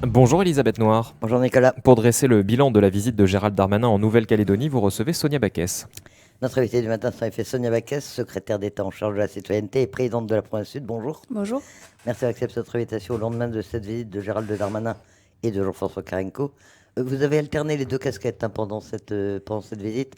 Bonjour Elisabeth Noir. Bonjour Nicolas. Pour dresser le bilan de la visite de Gérald Darmanin en Nouvelle-Calédonie, vous recevez Sonia Backès. Notre invité du matin sera fait Sonia Backès, secrétaire d'État en charge de la citoyenneté et présidente de la province Sud. Bonjour. Bonjour. Merci d'accepter notre invitation au lendemain de cette visite de Gérald Darmanin et de Jean-François Carenco. Vous avez alterné les deux casquettes pendant cette visite,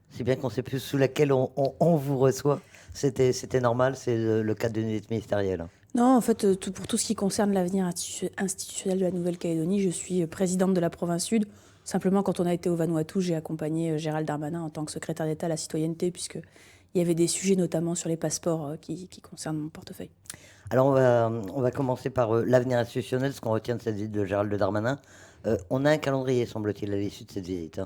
si bien qu'on ne sait plus sous laquelle on vous reçoit. C'était normal, c'est le cadre d'une visite ministérielle. Non, en fait, pour tout ce qui concerne l'avenir institutionnel de la Nouvelle-Calédonie, je suis présidente de la province Sud. Simplement, quand on a été au Vanuatu, j'ai accompagné Gérald Darmanin en tant que secrétaire d'État à la citoyenneté, puisqu'il y avait des sujets notamment sur les passeports qui concernent mon portefeuille. Alors on va commencer par l'avenir institutionnel, ce qu'on retient de cette visite de Gérald Darmanin. On a un calendrier, semble-t-il, à l'issue de cette visite.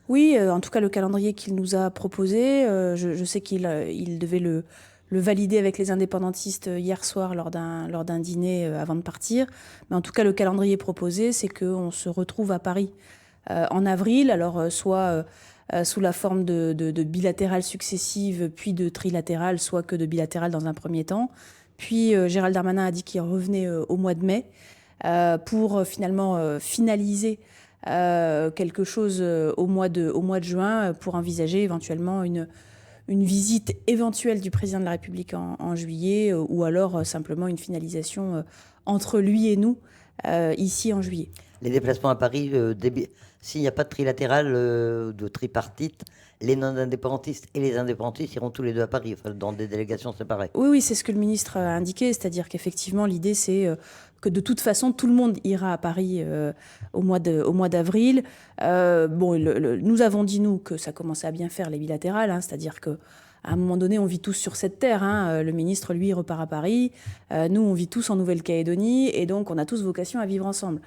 Oui, en tout cas, le calendrier qu'il nous a proposé, je sais qu'il devait le valider avec les indépendantistes hier soir lors d'un dîner avant de partir. Mais en tout cas, le calendrier proposé, c'est qu'on se retrouve à Paris en avril, alors soit sous la forme de bilatérales successives, puis de trilatérales, soit que de bilatérales dans un premier temps. Puis Gérald Darmanin a dit qu'il revenait au mois de mai pour finalement finaliser quelque chose au mois de juin pour envisager éventuellement une visite éventuelle du président de la République en juillet ou alors simplement une finalisation entre lui et nous ici en juillet. Les déplacements à Paris, s'il n'y a pas de trilatéral, de tripartite, les non-indépendantistes et les indépendantistes iront tous les deux à Paris, enfin, dans des délégations séparées. Oui, c'est ce que le ministre a indiqué, c'est-à-dire qu'effectivement, l'idée, c'est que de toute façon, tout le monde ira à Paris au mois d'avril. Nous avons dit, nous, que ça commençait à bien faire les bilatérales, c'est-à-dire que à un moment donné, on vit tous sur cette terre. Le ministre, lui, repart à Paris. Nous, on vit tous en Nouvelle-Calédonie. Et donc, on a tous vocation à vivre ensemble.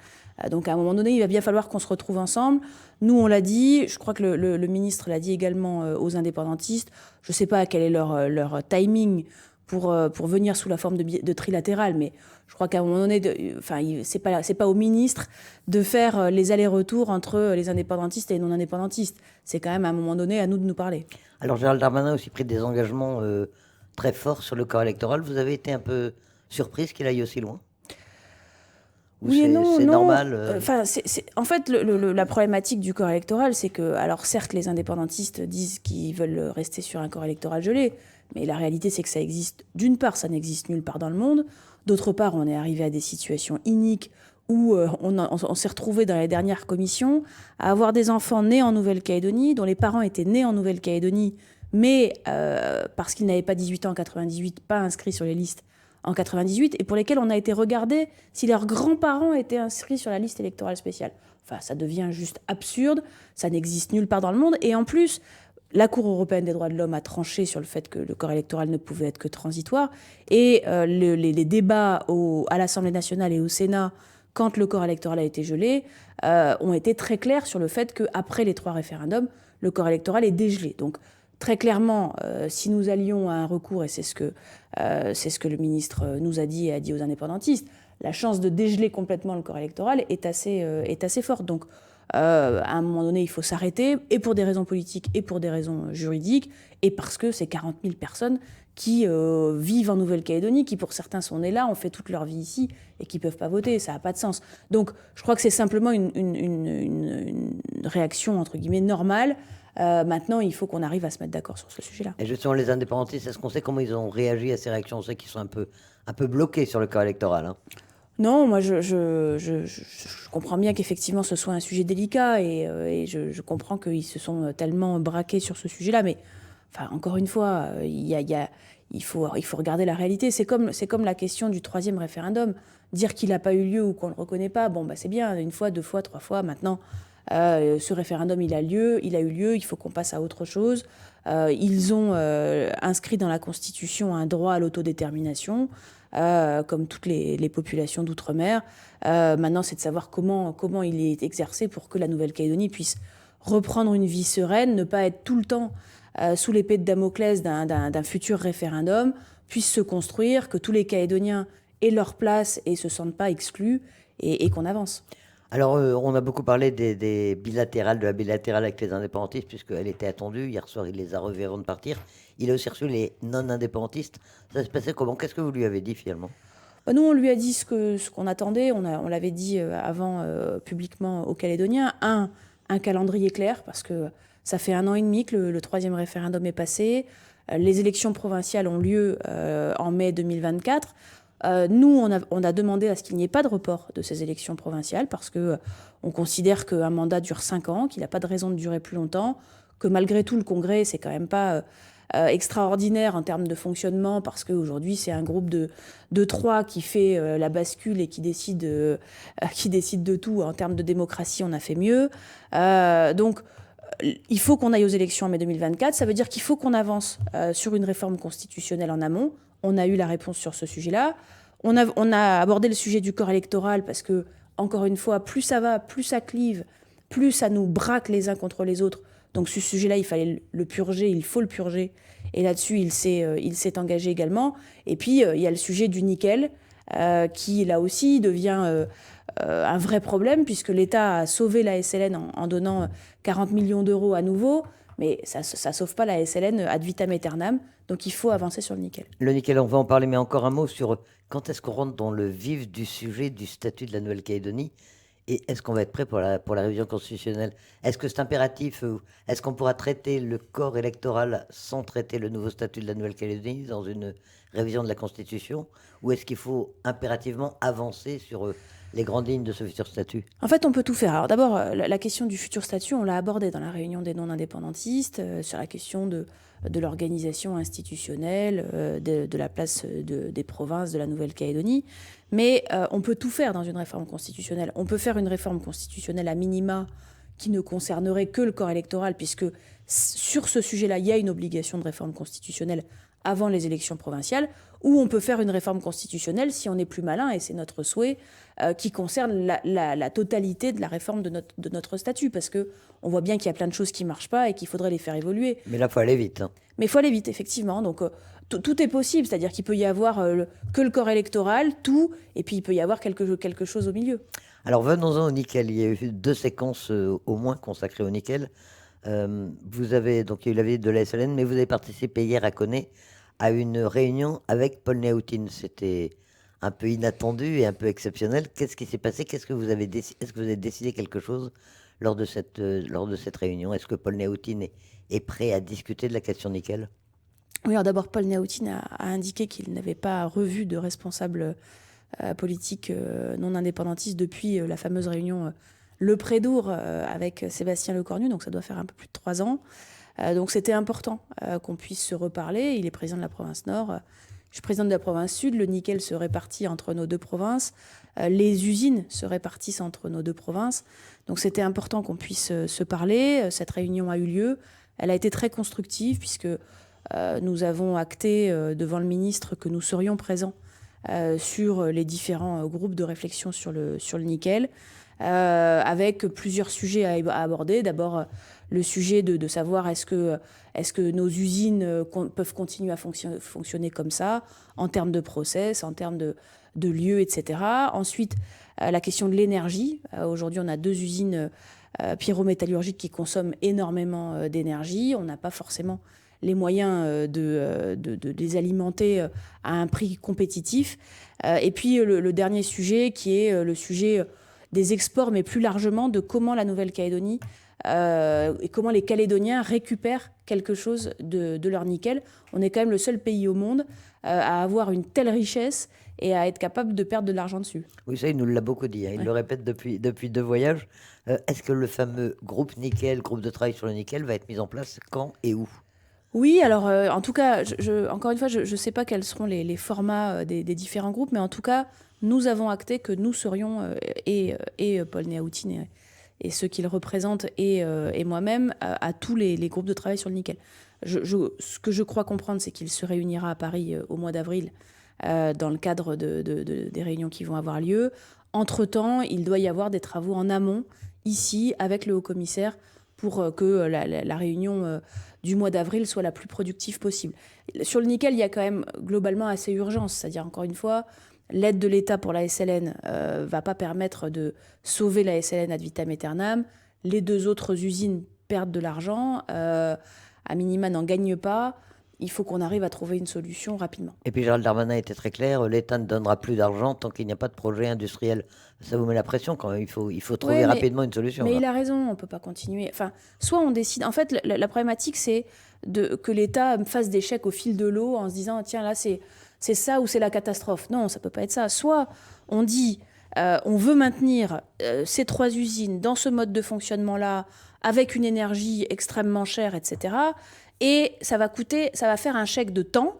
Donc, à un moment donné, il va bien falloir qu'on se retrouve ensemble. Nous, on l'a dit. Je crois que le ministre l'a dit également aux indépendantistes. Je ne sais pas quel est leur timing pour venir sous la forme de trilatéral. Mais je crois qu'à un moment donné, c'est pas au ministre de faire les allers-retours entre les indépendantistes et les non-indépendantistes. C'est quand même à un moment donné à nous de nous parler. Alors Gérald Darmanin a aussi pris des engagements très forts sur le corps électoral. Vous avez été un peu surprise qu'il aille aussi loin? Oui et non, c'est non. normal. En fait, la problématique du corps électoral, c'est que, alors certes, les indépendantistes disent qu'ils veulent rester sur un corps électoral gelé, mais la réalité, c'est que ça existe. D'une part, ça n'existe nulle part dans le monde. D'autre part, on est arrivé à des situations iniques où on s'est retrouvé dans les dernières commissions à avoir des enfants nés en Nouvelle-Calédonie, dont les parents étaient nés en Nouvelle-Calédonie, mais parce qu'ils n'avaient pas 18 ans en 98, pas inscrits sur les listes en 98, et pour lesquels on a été regarder si leurs grands-parents étaient inscrits sur la liste électorale spéciale. Enfin, ça devient juste absurde, ça n'existe nulle part dans le monde, et en plus, la Cour européenne des droits de l'homme a tranché sur le fait que le corps électoral ne pouvait être que transitoire, et les débats à l'Assemblée nationale et au Sénat, quand le corps électoral a été gelé, ont été très clairs sur le fait qu'après les 3 référendums, le corps électoral est dégelé. Donc, très clairement, si nous allions à un recours, et c'est ce que le ministre nous a dit et a dit aux indépendantistes, la chance de dégeler complètement le corps électoral est assez forte. Donc, à un moment donné, il faut s'arrêter, et pour des raisons politiques et pour des raisons juridiques, et parce que c'est 40 000 personnes qui vivent en Nouvelle-Calédonie, qui pour certains sont nés là, ont fait toute leur vie ici, et qui ne peuvent pas voter. Ça n'a pas de sens. Donc, je crois que c'est simplement une réaction, entre guillemets, normale. Maintenant, il faut qu'on arrive à se mettre d'accord sur ce sujet-là. Et justement, les indépendantistes, est-ce qu'on sait comment ils ont réagi à ces réactions? On sait qu'ils sont un peu bloqués sur le corps électoral. Non, moi, je comprends bien qu'effectivement, ce soit un sujet délicat et je comprends qu'ils se sont tellement braqués sur ce sujet-là. Mais enfin, encore une fois, il faut regarder la réalité. C'est comme la question du 3e référendum. Dire qu'il n'a pas eu lieu ou qu'on ne le reconnaît pas, bon, c'est bien, 1 fois, 2 fois, 3 fois. Maintenant, ce référendum, il a eu lieu, il faut qu'on passe à autre chose. Ils ont inscrit dans la Constitution un droit à l'autodétermination, comme toutes les populations d'outre-mer. Maintenant, c'est de savoir comment il est exercé pour que la Nouvelle-Calédonie puisse reprendre une vie sereine, ne pas être tout le temps sous l'épée de Damoclès d'un futur référendum, puisse se construire, que tous les Calédoniens aient leur place et ne se sentent pas exclus, et qu'on avance. Alors, on a beaucoup parlé des bilatérales, de la bilatérale avec les indépendantistes, puisqu'elle était attendue. Hier soir, il les a revus avant de partir. Il a aussi reçu les non-indépendantistes. Ça se passait comment? Qu'est-ce que vous lui avez dit finalement? Nous, on lui a dit ce qu'on attendait. On l'avait dit avant publiquement aux Calédoniens. Un calendrier clair, parce que ça fait 1 an et demi que le 3e référendum est passé. Les élections provinciales ont lieu en mai 2024. Nous, on a demandé à ce qu'il n'y ait pas de report de ces élections provinciales, parce qu'on considère qu'un mandat dure 5 ans, qu'il n'a pas de raison de durer plus longtemps, que malgré tout, le Congrès, c'est quand même pas extraordinaire en termes de fonctionnement, parce qu'aujourd'hui, c'est un groupe de 3 qui fait la bascule et qui décide de tout. En termes de démocratie, on a fait mieux. Donc, il faut qu'on aille aux élections en mai 2024. Ça veut dire qu'il faut qu'on avance sur une réforme constitutionnelle en amont. On a eu la réponse sur ce sujet-là. On a abordé le sujet du corps électoral parce que, encore une fois, plus ça va, plus ça clive, plus ça nous braque les uns contre les autres. Donc ce sujet-là, il fallait le purger, il faut le purger. Et là-dessus, il s'est engagé également. Et puis, il y a le sujet du nickel, qui, là aussi, devient un vrai problème, puisque l'État a sauvé la SLN en donnant 40 millions d'euros à nouveau. Mais ça ne sauve pas la SLN ad vitam aeternam. Donc il faut avancer sur le nickel. Le nickel, on va en parler, mais encore un mot sur quand est-ce qu'on rentre dans le vif du sujet du statut de la Nouvelle-Calédonie et est-ce qu'on va être prêt pour la révision constitutionnelle? Est-ce que c'est impératif? Est-ce qu'on pourra traiter le corps électoral sans traiter le nouveau statut de la Nouvelle-Calédonie dans une révision de la Constitution? Ou est-ce qu'il faut impérativement avancer sur les grandes lignes de ce futur statut? En fait, on peut tout faire. Alors d'abord, la question du futur statut, on l'a abordée dans la réunion des non-indépendantistes, sur la question de l'organisation institutionnelle, de la place des provinces de la Nouvelle-Calédonie. Mais on peut tout faire dans une réforme constitutionnelle. On peut faire une réforme constitutionnelle à minima qui ne concernerait que le corps électoral, puisque sur ce sujet-là, il y a une obligation de réforme constitutionnelle avant les élections provinciales, ou on peut faire une réforme constitutionnelle, si on est plus malin, et c'est notre souhait, qui concerne la totalité de la réforme de notre statut, parce qu'on voit bien qu'il y a plein de choses qui ne marchent pas et qu'il faudrait les faire évoluer. Mais là, il faut aller vite. Mais il faut aller vite, effectivement. Donc tout est possible, c'est-à-dire qu'il peut y avoir que le corps électoral, tout, et puis il peut y avoir quelque chose au milieu. Alors venons-en au nickel. Il y a eu 2 séquences au moins consacrées au nickel. Vous avez, donc il y a eu la visite de la SLN, mais vous avez participé hier à Koné à une réunion avec Paul Néautine. C'était un peu inattendu et un peu exceptionnel. Qu'est-ce qui s'est passé? Est-ce que vous avez décidé quelque chose lors de cette réunion? Est-ce que Paul Néautine est prêt à discuter de la question nickel? Oui, alors d'abord, Paul Néautine a indiqué qu'il n'avait pas revu de responsable politique non indépendantiste depuis la fameuse réunion Le Prédour avec Sébastien Lecornu, donc ça doit faire un peu plus de 3 ans. Donc c'était important qu'on puisse se reparler. Il est président de la province Nord, je suis présidente de la province Sud. Le nickel se répartit entre nos 2 provinces. Les usines se répartissent entre nos 2 provinces. Donc c'était important qu'on puisse se parler. Cette réunion a eu lieu. Elle a été très constructive puisque nous avons acté devant le ministre que nous serions présents sur les différents groupes de réflexion sur le nickel, avec plusieurs sujets à aborder. D'abord, le sujet de savoir est-ce que nos usines peuvent continuer à fonctionner comme ça, en termes de process, en termes de lieux, etc. Ensuite, la question de l'énergie. Aujourd'hui, on a 2 usines pyrométallurgiques qui consomment énormément d'énergie. On n'a pas forcément les moyens de les alimenter à un prix compétitif. Et puis le dernier sujet qui est le sujet des exports, mais plus largement de comment la Nouvelle-Calédonie et comment les Calédoniens récupèrent quelque chose de leur nickel. On est quand même le seul pays au monde à avoir une telle richesse et à être capable de perdre de l'argent dessus. Oui, ça, il nous l'a beaucoup dit. Il le répète depuis 2 voyages. Est-ce que le fameux groupe nickel, groupe de travail sur le nickel, va être mis en place quand et où? Oui, alors en tout cas, encore une fois, je ne sais pas quels seront les formats des différents groupes, mais en tout cas, nous avons acté que nous serions, et Paul Néautine et ceux qu'il représente, et moi-même, à tous les groupes de travail sur le nickel. Ce que je crois comprendre, c'est qu'il se réunira à Paris au mois d'avril, dans le cadre des réunions qui vont avoir lieu. Entre-temps, il doit y avoir des travaux en amont, ici, avec le haut-commissaire, pour que la réunion du mois d'avril soit la plus productive possible. Sur le nickel, il y a quand même globalement assez urgence. C'est-à-dire, encore une fois, l'aide de l'État pour la SLN ne va pas permettre de sauver la SLN ad vitam aeternam. Les 2 autres usines perdent de l'argent, à minima n'en gagnent pas. il faut qu'on arrive à trouver une solution rapidement. Et puis Gérald Darmanin était très clair, l'État ne donnera plus d'argent tant qu'il n'y a pas de projet industriel. Ça vous met la pression quand même, il faut trouver Ouais, rapidement une solution. mais là. il a raison, on ne peut pas continuer. Enfin, soit on décide. En fait, la problématique, c'est que l'État fasse des chèques au fil de l'eau en se disant tiens, là, c'est ça ou c'est la catastrophe. Non, ça ne peut pas être ça. Soit on dit on veut maintenir ces 3 usines dans ce mode de fonctionnement-là, avec une énergie extrêmement chère, etc. Et ça va faire un chèque de temps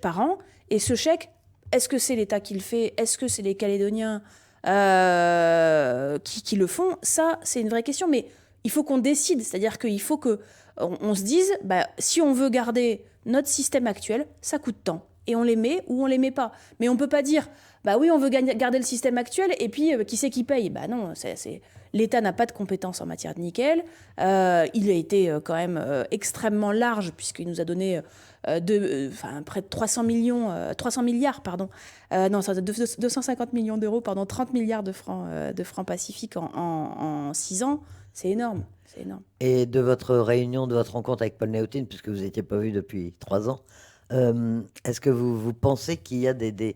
par an. Et ce chèque, est-ce que c'est l'État qui le fait? Est-ce que c'est les Calédoniens qui le font? Ça, c'est une vraie question. Mais il faut qu'on décide. C'est-à-dire qu'il faut qu'on se dise, si on veut garder notre système actuel, ça coûte tant. Et on les met ou on les met pas. Mais on peut pas dire, oui, on veut garder le système actuel et puis qui c'est qui paye? Non, l'État n'a pas de compétences en matière de nickel. Il a été quand même extrêmement large puisqu'il nous a donné près de 300 milliards, pardon. Non, 250 millions d'euros, 30 milliards de francs Pacifiques en 6 ans. C'est énorme. C'est énorme. Et de votre réunion, de votre rencontre avec Paul Néotine, puisque vous n'étiez pas vu depuis 3 ans, est-ce que vous pensez qu'il y a des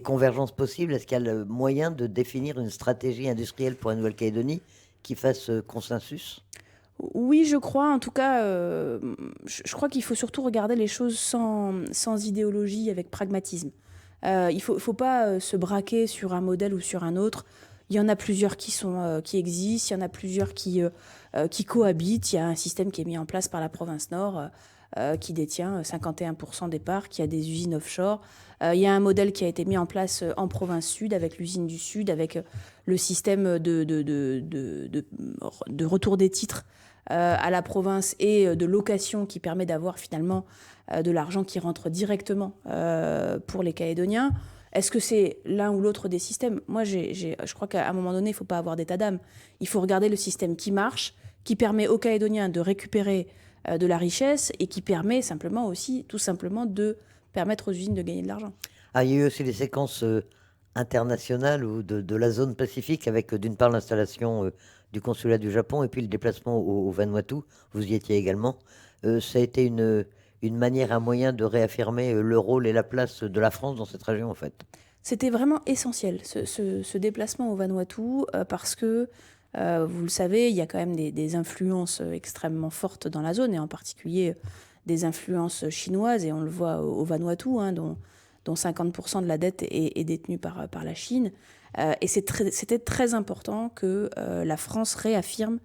convergences possibles? Est-ce qu'il y a le moyen de définir une stratégie industrielle pour la Nouvelle-Calédonie qui fasse consensus? Oui, je crois. En tout cas, je crois qu'il faut surtout regarder les choses sans idéologie, avec pragmatisme. Il faut pas se braquer sur un modèle ou sur un autre. Il y en a plusieurs qui existent, il y en a plusieurs qui cohabitent. Il y a un système qui est mis en place par la province Nord qui détient 51% des parts, qui a des usines offshore. Il y a un modèle qui a été mis en place en province Sud, avec l'usine du Sud, avec le système de retour des titres à la province et de location qui permet d'avoir finalement de l'argent qui rentre directement pour les Calédoniens. Est-ce que c'est l'un ou l'autre des systèmes? Moi, je crois qu'à un moment donné, il ne faut pas avoir d'état d'âme. Il faut regarder le système qui marche, qui permet aux Calédoniens de récupérer de la richesse et qui permet tout simplement de permettre aux usines de gagner de l'argent. Il y a eu aussi les séquences internationales ou de la zone Pacifique avec d'une part l'installation du consulat du Japon et puis le déplacement au Vanuatu. Vous y étiez également. Ça a été une manière, un moyen de réaffirmer le rôle et la place de la France dans cette région, en fait. C'était vraiment essentiel, ce déplacement au Vanuatu, parce que, vous le savez, il y a quand même des influences extrêmement fortes dans la zone, et en particulier des influences chinoises, et on le voit au Vanuatu, dont 50% de la dette est détenue par la Chine. Et c'était très important que la France réaffirme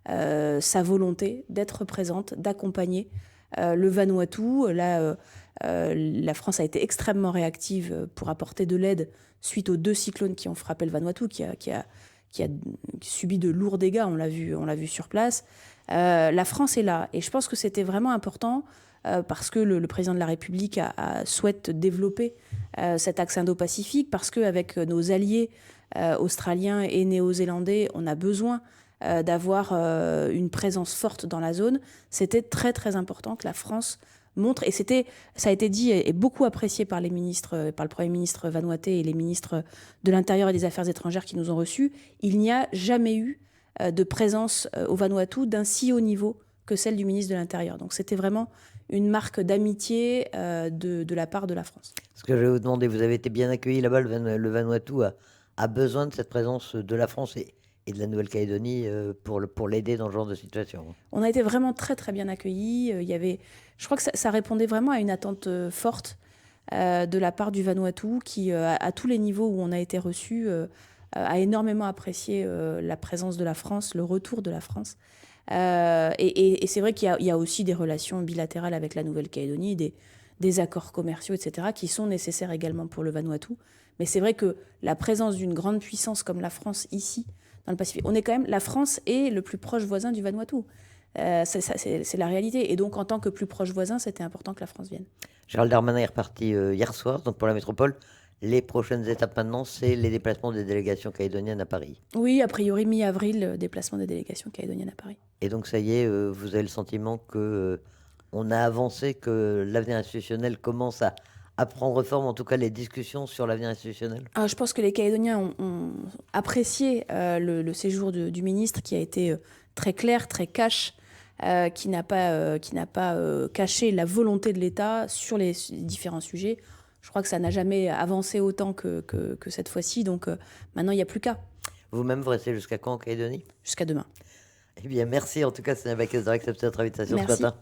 sa volonté d'être présente, d'accompagner le Vanuatu. Là, la France a été extrêmement réactive pour apporter de l'aide suite aux 2 cyclones qui ont frappé le Vanuatu, qui a subi de lourds dégâts, on l'a vu sur place. La France est là, et je pense que c'était vraiment important parce que le président de la République souhaite développer cet axe indo-pacifique, parce qu'avec nos alliés australiens et néo-zélandais, on a besoin d'avoir une présence forte dans la zone. C'était très très important que la France montre, et ça a été dit et beaucoup apprécié par les ministres, par le Premier ministre vanuatais et les ministres de l'Intérieur et des Affaires étrangères qui nous ont reçus. Il n'y a jamais eu de présence au Vanuatu d'un si haut niveau que celle du ministre de l'Intérieur. Donc c'était vraiment une marque d'amitié de la part de la France. Ce que je vais vous demander, vous avez été bien accueilli là-bas, le Vanuatu a besoin de cette présence de la France et de la Nouvelle-Calédonie pour l'aider dans ce genre de situation. On a été vraiment très très bien accueillis. Je crois que ça répondait vraiment à une attente forte de la part du Vanuatu qui, à tous les niveaux où on a été reçu, a énormément apprécié la présence de la France, le retour de la France. Et c'est vrai qu'il y a aussi des relations bilatérales avec la Nouvelle-Calédonie, des accords commerciaux, etc., qui sont nécessaires également pour le Vanuatu. Mais c'est vrai que la présence d'une grande puissance comme la France ici, dans le Pacifique, la France est le plus proche voisin du Vanuatu. C'est la réalité. Et donc, en tant que plus proche voisin, c'était important que la France vienne. Gérald Darmanin est reparti hier soir, donc pour la métropole. Les prochaines étapes maintenant, c'est les déplacements des délégations calédoniennes à Paris. Oui, a priori, mi-avril, déplacement des délégations calédoniennes à Paris. Et donc, ça y est, vous avez le sentiment qu'on a avancé, que l'avenir institutionnel commence à prendre forme, en tout cas les discussions sur l'avenir institutionnel? Je pense que les Calédoniens ont apprécié le séjour du ministre, qui a été très clair, très cash, qui n'a pas caché la volonté de l'État sur les différents sujets. Je crois que ça n'a jamais avancé autant que cette fois-ci, donc maintenant il n'y a plus qu'à, Vous-même, vous restez jusqu'à quand en Calédonie? jusqu'à demain. Eh bien, merci en tout cas, Sonia Baquès, d'avoir accepté notre invitation ce Merci. matin.